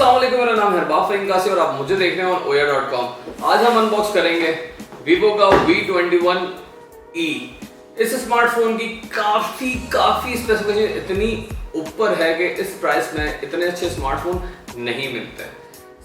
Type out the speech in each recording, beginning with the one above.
अस्सलाम वालेकुम, मेरा नाम है हरबाफ और आप मुझे देख रहे हैं oya.com। आज हम अनबॉक्स करेंगे Vivo का V21e। इस स्मार्टफोन की काफी स्पेसिफिकेशन इतनी ऊपर है कि इस प्राइस में इतने अच्छे स्मार्टफोन नहीं मिलते।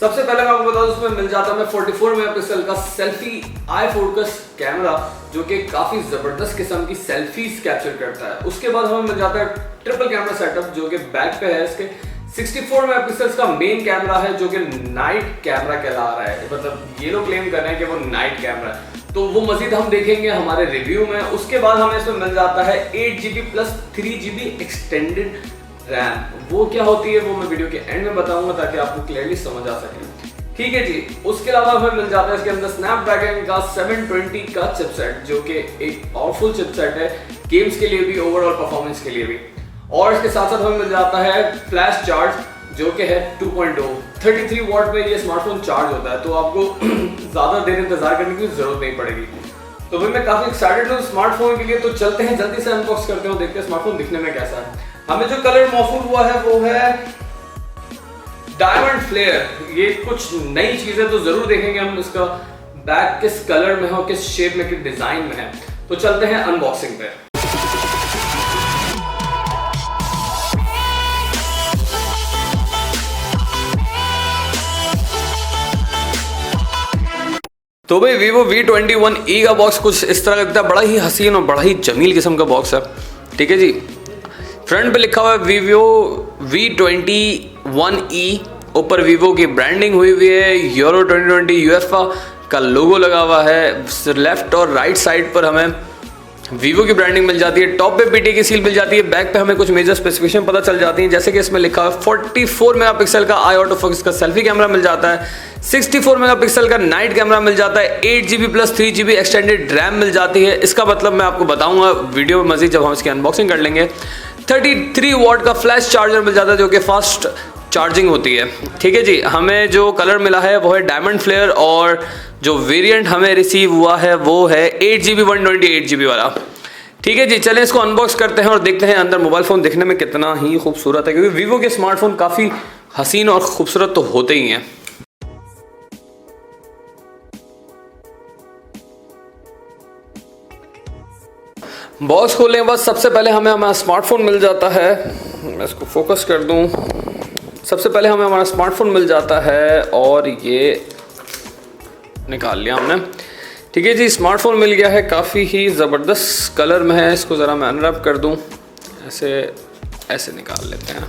सबसे पहले मैं आपको बता दूं, उसमें मिल जाता है 44 मेगापिक्सल का सेल्फी आई फोकस कैमरा, जो कि काफी जबरदस्त किस्म की सेल्फीज कैप्चर करता है। उसके बाद हमें मिल जाता है ट्रिपल कैमरा सेटअप, जो कि बैक पे है। इसके 64 मेगापिक्सल का मेन कैमरा है, जो कि नाइट कैमरा कहला रहा है। मतलब ये लोग क्लेम कर रहे हैं कि वो नाइट कैमरा है, तो वो मजीद हम देखेंगे हमारे रिव्यू में। उसके बाद हमें इसमें मिल जाता है 8GB plus 3GB extended RAM. वो क्या होती है वो मैं वीडियो के एंड में बताऊंगा, ताकि आपको क्लियरली समझ आ सके। ठीक है जी। उसके अलावा हमें मिल जाता है इसके अंदर स्नैपड्रैगन का 720 का चिपसेट, जो कि एक पावरफुल चिपसेट है गेम्स के लिए भी, ओवरऑल परफॉर्मेंस के लिए भी। और इसके साथ साथ हमें मिल जाता है फ्लैश चार्ज, जो कि है 2.0 33 वॉट में ये स्मार्टफोन चार्ज होता है, तो आपको ज़्यादा देर इंतजार करने की जरूरत नहीं पड़ेगी। तो भाई मैं काफ़ी एक्साइटेड हूँ स्मार्टफोन के लिए। तो चलते हैं, जल्दी से अनबॉक्स करते हैं, देखते हैं स्मार्टफोन दिखने में कैसा है। हमें जो कलर मौसूल हुआ है वो है डायमंड फ्लेयर। ये कुछ नई चीज़ है, तो ज़रूर देखेंगे हम इसका बैक किस कलर में है और किस शेप में, किस डिज़ाइन में है। तो चलते हैं अनबॉक्सिंग पे। तो भाई Vivo V21e का बॉक्स कुछ इस तरह का दिखता है। बड़ा ही हसीन और बड़ा ही जमील किस्म का बॉक्स है। ठीक है जी। फ्रंट पे लिखा हुआ है Vivo V21e, ऊपर Vivo की ब्रांडिंग हुई है। यूरो 2020 UEFA का लोगो लगा हुआ है। लेफ्ट और राइट साइड पर हमें Vivo की ब्रांडिंग मिल जाती है। टॉप पे पीटी की सील मिल जाती है। बैक पे हमें कुछ मेजर स्पेसिफिकेशन पता चल जाती हैं, जैसे कि इसमें लिखा है 44 मेगापिक्सल का आई ऑटो फोकस का सेल्फी कैमरा मिल जाता है। 64 मेगापिक्सल का नाइट कैमरा मिल जाता है। 8GB plus 3GB extended RAM मिल जाती है। इसका मतलब मैं आपको बताऊंगा वीडियो में मजीद जब हम इसकी अनबॉक्सिंग कर लेंगे। 33 वॉट का फ्लैश चार्जर मिल जाता है, जो कि फास्ट चार्जिंग होती है। ठीक है जी। हमें जो कलर मिला है वो है डायमंड फ्लेयर, और जो वेरिएंट हमें रिसीव हुआ है वो है 8GB 128GB वाला। ठीक है जी। चलें इसको अनबॉक्स करते हैं और देखते हैं अंदर मोबाइल फ़ोन दिखने में कितना ही खूबसूरत है, क्योंकि Vivo के स्मार्टफोन काफ़ी हसीन और खूबसूरत तो होते ही हैं। बॉक्स खोलने के बाद सबसे पहले हमें हमारा स्मार्टफोन मिल जाता है। मैं इसको फोकस कर दूं। सबसे पहले हमें हमारा स्मार्टफोन मिल जाता है, और ये निकाल लिया हमने। ठीक है जी। स्मार्टफोन मिल गया है, काफ़ी ही ज़बरदस्त कलर में है। इसको ज़रा मैं अनरैप कर दूं, ऐसे निकाल लेते हैं।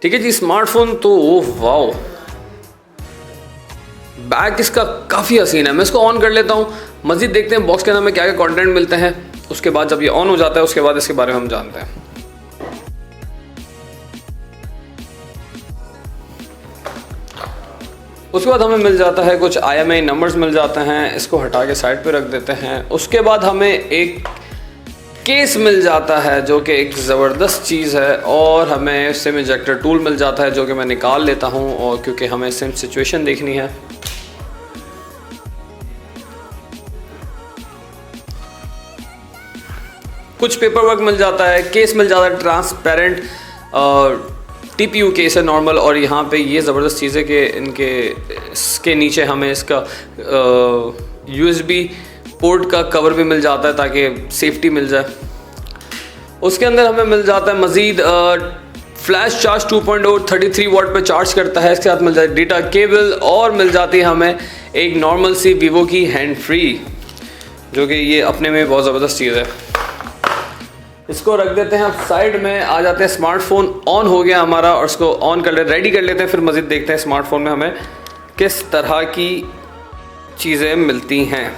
ठीक है जी। स्मार्टफोन तो वाओ, बैक इसका काफ़ी हसीन है। मैं इसको ऑन कर लेता हूँ, मज़ीद देखते हैं बॉक्स के अंदर में क्या क्या कंटेंट मिलते हैं। उसके बाद जब ये ऑन हो जाता है, उसके बाद इसके बारे में हम जानते हैं। उसके बाद हमें मिल जाता है कुछ IMEI नंबर्स मिल जाते हैं। इसको हटा के साइड पे रख देते हैं। उसके बाद हमें एक केस मिल जाता है, जो कि एक ज़बरदस्त चीज़ है, और हमें सिम इंजेक्टर टूल मिल जाता है, जो कि मैं निकाल लेता हूँ, और क्योंकि हमें सिम सिचुएशन देखनी है। कुछ पेपर वर्क मिल जाता है। केस मिल जाता है ट्रांसपेरेंट, TPU केस है नॉर्मल। और यहाँ पे ये ज़बरदस्त चीज़ है कि इसके नीचे हमें इसका USB पोर्ट का कवर भी मिल जाता है, ताकि सेफ्टी मिल जाए। उसके अंदर हमें मिल जाता है मज़ीद फ्लैश चार्ज 2.0 33 वॉट पे चार्ज करता है। इसके साथ मिल जाती है डेटा केबल, और मिल जाती है हमें एक नॉर्मल सी Vivo की हैंड फ्री, जो कि ये अपने में बहुत ज़बरदस्त चीज़ है। इसको रख देते हैं। अब साइड में आ जाते हैं। स्मार्टफोन ऑन हो गया हमारा, और इसको ऑन कर लेते, रेडी कर लेते हैं। फिर मज़ीद देखते हैं स्मार्टफोन में हमें किस तरह की चीज़ें मिलती हैं।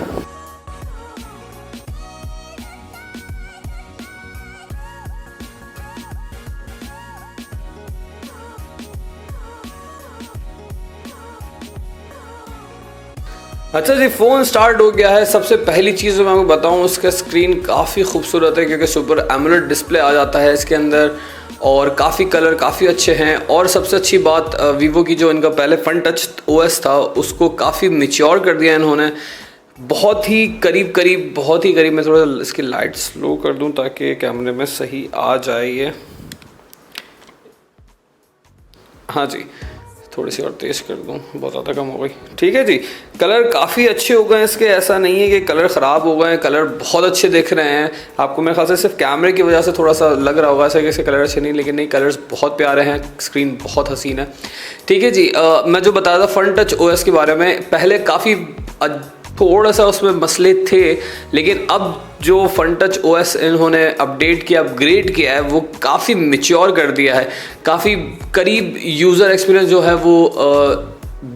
अच्छा जी, फ़ोन स्टार्ट हो गया है। सबसे पहली चीज़ मैं आपको बताऊं, उसका स्क्रीन काफ़ी खूबसूरत है, क्योंकि सुपर एमोलेड डिस्प्ले आ जाता है इसके अंदर, और काफ़ी कलर काफ़ी अच्छे हैं। और सबसे अच्छी बात Vivo की जो इनका पहले फ्रंट टच OS था, उसको काफ़ी मैच्योर कर दिया इन्होंने। बहुत ही करीब। मैं थोड़ा इसकी लाइट स्लो कर दूं ताकि कैमरे में सही आ जाए। हाँ जी, थोड़ी सी और तेज़ कर दूँ, बहुत ज़्यादा कम हो गई। ठीक है जी, कलर काफ़ी अच्छे हो गए हैं इसके, ऐसा नहीं है कि कलर ख़राब हो गए हैं, कलर बहुत अच्छे दिख रहे हैं। आपको मेरे ख्याल से सिर्फ कैमरे की वजह से थोड़ा सा लग रहा होगा ऐसा कि इसके कलर अच्छे नहीं, लेकिन नहीं, कलर्स बहुत प्यारे हैं, स्क्रीन बहुत हसीन है। ठीक है जी, मैं जो बता रहा था फ्रंट टच ओएस के बारे में, पहले काफ़ी थोड़ा सा उसमें मसले थे, लेकिन अब जो फ्रंट टच ओएस इन्होंने अपडेट किया, अपग्रेड किया है, वो काफ़ी मैच्योर कर दिया है, काफ़ी करीब यूज़र एक्सपीरियंस जो है वो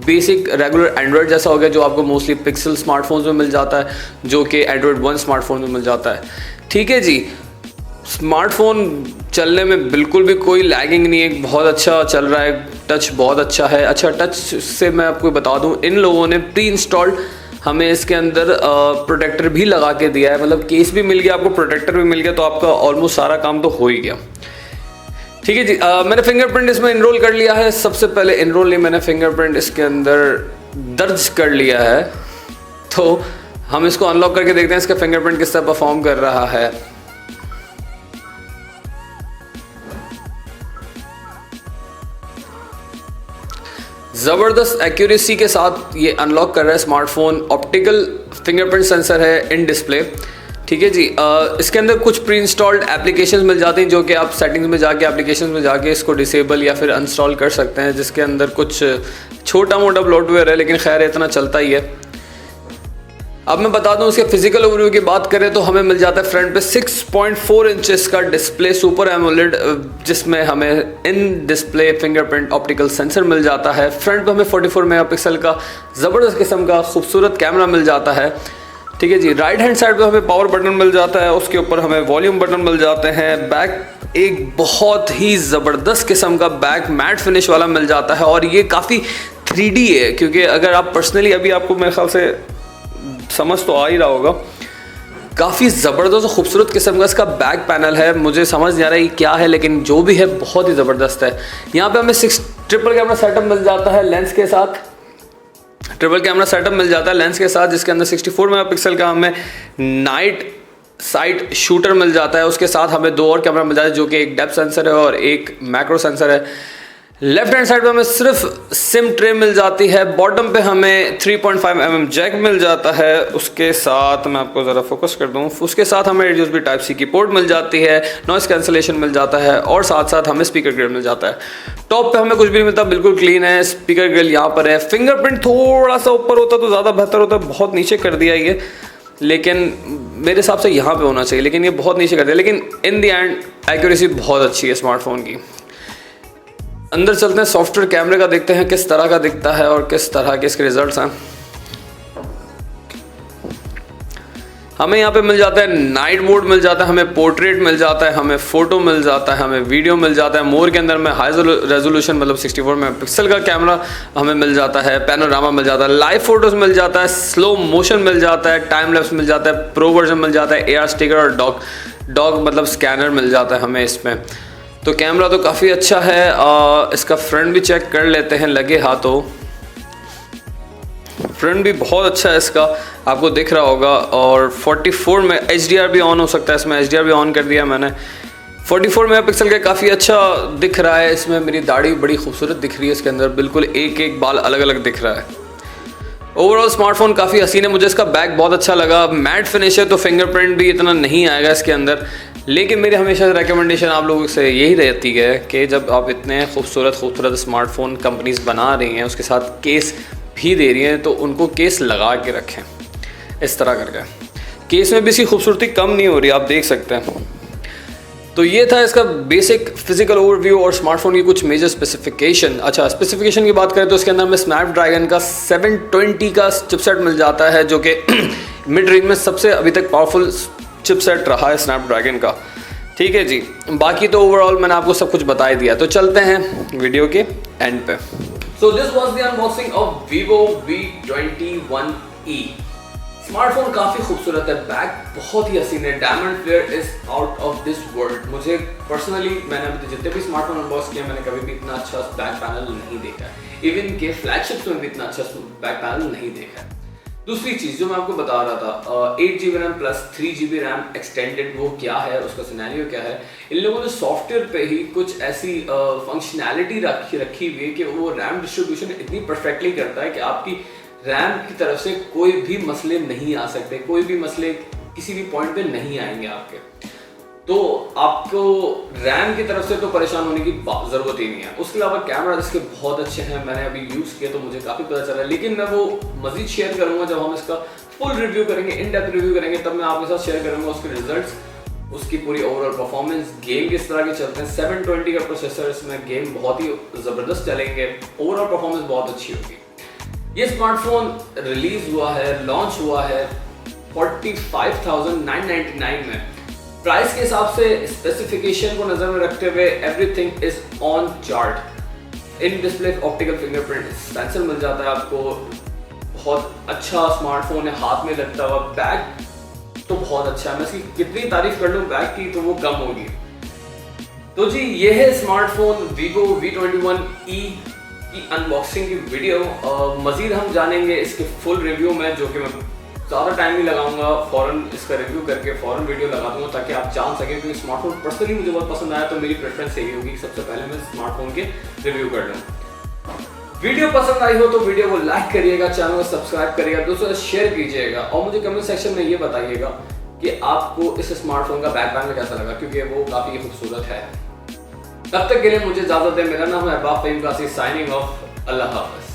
बेसिक रेगुलर एंड्रॉयड जैसा हो गया, जो आपको मोस्टली पिक्सल स्मार्टफोन्स में मिल जाता है, जो कि एंड्रॉयड 1 स्मार्टफोन में मिल जाता है। ठीक है जी, स्मार्टफोन चलने में बिल्कुल भी कोई लैगिंग नहीं है, बहुत अच्छा चल रहा है, टच बहुत अच्छा है। अच्छा, टच से मैं आपको बता दूं, इन लोगों ने प्री इंस्टॉल्ड हमें इसके अंदर प्रोटेक्टर भी लगा के दिया है, मतलब केस भी मिल गया आपको, प्रोटेक्टर भी मिल गया, तो आपका ऑलमोस्ट सारा काम तो हो ही गया। ठीक है जी, मैंने फिंगरप्रिंट इसमें इनरोल कर लिया है। सबसे पहले इनरोल नहीं, मैंने फिंगरप्रिंट इसके अंदर दर्ज कर लिया है, तो हम इसको अनलॉक करके देखते हैं इसका फिंगरप्रिंट किस तरह परफॉर्म कर रहा है। ज़बरदस्त एक्यूरेसी के साथ ये अनलॉक कर रहा है स्मार्टफोन। ऑप्टिकल फिंगरप्रिंट सेंसर है इन डिस्प्ले। ठीक है जी, इसके अंदर कुछ प्री इंस्टॉल्ड एप्लीकेशंस मिल जाती हैं, जो कि आप सेटिंग्स में जाके, एप्लीकेशंस में जाके इसको डिसेबल या फिर अनइंस्टॉल कर सकते हैं, जिसके अंदर कुछ छोटा मोटा ब्लोटवेयर है, लेकिन खैर इतना चलता ही है। अब मैं बता दूं, उसके फिजिकल ओवरव्यू की बात करें तो हमें मिल जाता है फ्रंट पे 6.4 इंचेस का डिस्प्ले सुपर एमोलेड, जिसमें हमें in display fingerprint optical sensor मिल जाता है। फ्रंट पे हमें 44 मेगापिक्सल का ज़बरदस्त किस्म का खूबसूरत कैमरा मिल जाता है। ठीक है जी, राइट हैंड साइड पे हमें पावर बटन मिल जाता है, उसके ऊपर हमें वॉल्यूम बटन मिल जाते हैं। बैक एक बहुत ही ज़बरदस्त किस्म का बैक मैट फिनिश वाला मिल जाता है, और ये काफ़ी 3D है, क्योंकि अगर आप पर्सनली, अभी आपको मेरे ख्याल से समझ तो आ ही रहा होगा, काफ़ी ज़बरदस्त और खूबसूरत किस्म का इसका बैक पैनल है। मुझे समझ नहीं आ रहा है क्या है, लेकिन जो भी है बहुत ही ज़बरदस्त है। यहाँ पे हमें 6 ट्रिपल कैमरा सेटअप मिल जाता है लेंस के साथ, ट्रिपल कैमरा सेटअप मिल जाता है लेंस के साथ, जिसके अंदर 64 मेगापिक्सल का हमें नाइट साइड शूटर मिल जाता है। उसके साथ हमें 2 और कैमरा मिल जाता है, जो कि एक डेप्थ सेंसर है और एक मैक्रो सेंसर है। लेफ्ट हैंड साइड पे हमें सिर्फ सिम ट्रे मिल जाती है। बॉटम पे हमें 3.5 mm जैक मिल जाता है। उसके साथ मैं आपको ज़रा फोकस कर दूं, उसके साथ हमें USB टाइप सी की पोर्ट मिल जाती है, नॉइस कैंसलेशन मिल जाता है, और साथ साथ हमें स्पीकर ग्रिल मिल जाता है। टॉप पे हमें कुछ भी नहीं मिलता, बिल्कुल क्लीन है। स्पीकर ग्रिल यहाँ पर है। फिंगरप्रिंट थोड़ा सा ऊपर होता तो ज़्यादा बेहतर होता, बहुत नीचे कर दिया ये, लेकिन मेरे हिसाब से यहाँ पे होना चाहिए, लेकिन ये बहुत नीचे कर दिया। लेकिन इन दी एंड एक्यूरेसी बहुत अच्छी है स्मार्टफोन की। अंदर चलते हैं, सॉफ्टवेयर कैमरे का देखते हैं किस तरह का दिखता है और किस तरह के इसके रिजल्ट्स हैं। हमें यहाँ पे मिल जाता है नाइट मोड मिल जाता है, हमें पोर्ट्रेट मिल जाता है, हमें फोटो मिल जाता है, हमें वीडियो मिल जाता है। मोर के अंदर में हाई रेजोल्यूशन मतलब 64 मेगापिक्सल का कैमरा हमें मिल जाता है, पैनोरामा मिल जाता है, लाइव फोटोज मिल जाता है, स्लो मोशन मिल जाता है, टाइम लैप्स मिल जाता है, प्रो वर्जन मिल जाता है, AR स्टिकर और डॉग मतलब स्कैनर मिल जाता है हमें इसमें। तो कैमरा तो काफ़ी अच्छा है। इसका फ्रंट भी चेक कर लेते हैं लगे हाथों। फ्रंट भी बहुत अच्छा है इसका, आपको दिख रहा होगा। और 44 में HDR भी ऑन हो सकता है, इसमें HDR भी ऑन कर दिया मैंने। 44 मेगापिक्सल का काफ़ी अच्छा दिख रहा है। इसमें मेरी दाढ़ी बड़ी खूबसूरत दिख रही है इसके अंदर, बिल्कुल एक एक बाल अलग अलग दिख रहा है। ओवरऑल स्मार्टफोन काफ़ी हसीन है, मुझे इसका बैक बहुत अच्छा लगा। मैट फिनिश है तो फिंगरप्रिंट भी इतना नहीं आएगा इसके अंदर, लेकिन मेरी हमेशा रिकमेंडेशन आप लोगों से यही रहती है कि जब आप इतने खूबसूरत स्मार्टफोन कंपनीज बना रही हैं, उसके साथ केस भी दे रही हैं, तो उनको केस लगा के रखें इस तरह करके। केस में भी इसकी खूबसूरती कम नहीं हो रही, आप देख सकते हैं। तो ये था इसका बेसिक फिजिकल ओवरव्यू और स्मार्टफोन की कुछ मेजर स्पेसिफिकेशन। अच्छा, स्पेसिफिकेशन की बात करें तो इसके अंदर हमें स्नैपड्रैगन का 720 का चिपसेट मिल जाता है, जो कि मिड रेंज में सबसे अभी तक पावरफुल चिपसेट रहा है स्नैपड्रैगन का। ठीक है जी, बाकी तो ओवरऑल मैंने आपको सब कुछ बता ही दिया। तो चलते हैं वीडियो के एंड पे। So this was the unboxing of Vivo V21e। Smartphone काफ़ी खूबसूरत है, बैक बहुत ही हसीन है, diamond flare is out of this world. मुझे पर्सनली, मैंने अभी जितने भी स्मार्टफोन अनबॉक्स किए, मैंने कभी भी इतना अच्छा बैक पैनल नहीं देखा है। इवन के फ्लैगशिप्स में भी इतना अच्छा बैक पैनल नहीं देखा है। दूसरी चीज़ जो मैं आपको बता रहा था, 8 GB RAM plus 3 GB RAM extended, वो क्या है, उसका सिनेरियो क्या है। इन लोगों ने सॉफ्टवेयर पे ही कुछ ऐसी फंक्शनैलिटी रखी हुई है कि वो रैम डिस्ट्रीब्यूशन इतनी परफेक्टली करता है कि आपकी रैम की तरफ से कोई भी मसले नहीं आ सकते, कोई भी मसले किसी भी पॉइंट पे नहीं आएंगे आपके। तो आपको रैम की तरफ से तो परेशान होने की ज़रूरत ही नहीं है। उसके अलावा कैमरा इसके बहुत अच्छे हैं, मैंने अभी यूज़ किया तो मुझे काफ़ी पता चला है, लेकिन मैं वो मज़ीद शेयर करूँगा जब हम इसका फुल रिव्यू करेंगे, इन डेप्थ रिव्यू करेंगे, तब मैं आपके साथ शेयर करूँगा उसके रिजल्ट्स, उसकी पूरी ओवरऑल परफॉर्मेंस, गेम किस तरह के चलते हैं। 720 का प्रोसेसर, इसमें गेम बहुत ही ज़बरदस्त चलेंगे, ओवरऑल परफॉर्मेंस बहुत अच्छी होगी। ये स्मार्टफोन रिलीज़ हुआ है, लॉन्च हुआ है 45,999 में। प्राइस के हिसाब से, स्पेसिफिकेशन को नजर में रखते हुए, everything is on chart. In display optical fingerprint sensor मिल जाता है आपको, बहुत अच्छा स्मार्टफोन है, हाथ में लगता हुआ। बैग तो बहुत अच्छा है, मैं इसकी कितनी तारीफ कर लूँ बैग की तो वो कम होगी। तो जी ये है स्मार्टफोन Vivo V21e की अनबॉक्सिंग की वीडियो। मजीद हम जानेंगे इसके फुल रिव्यू में, जो कि मैं ज़्यादा टाइम नहीं लगाऊंगा, फ़ौरन इसका रिव्यू करके फ़ौरन वीडियो लगा दूंगा ताकि आप जान सकें। क्योंकि स्मार्टफोन पर्सनली मुझे बहुत पसंद आया, तो मेरी प्रेफरेंस यही होगी कि सबसे पहले मैं स्मार्टफोन के रिव्यू कर लूँ। वीडियो पसंद आई हो तो वीडियो को लाइक करिएगा, चैनल को सब्सक्राइब करिएगा, दोस्तों शेयर कीजिएगा, और मुझे कमेंट सेक्शन में ये बताइएगा कि आपको इस स्मार्टफोन का बैक पैनल कैसा लगा, क्योंकि वो काफ़ी खूबसूरत है। तब तक के लिए मुझे इजाज़त दें। मेरा नाम है V21e, साइनिंग ऑफ। अल्लाह हाफ़िज़।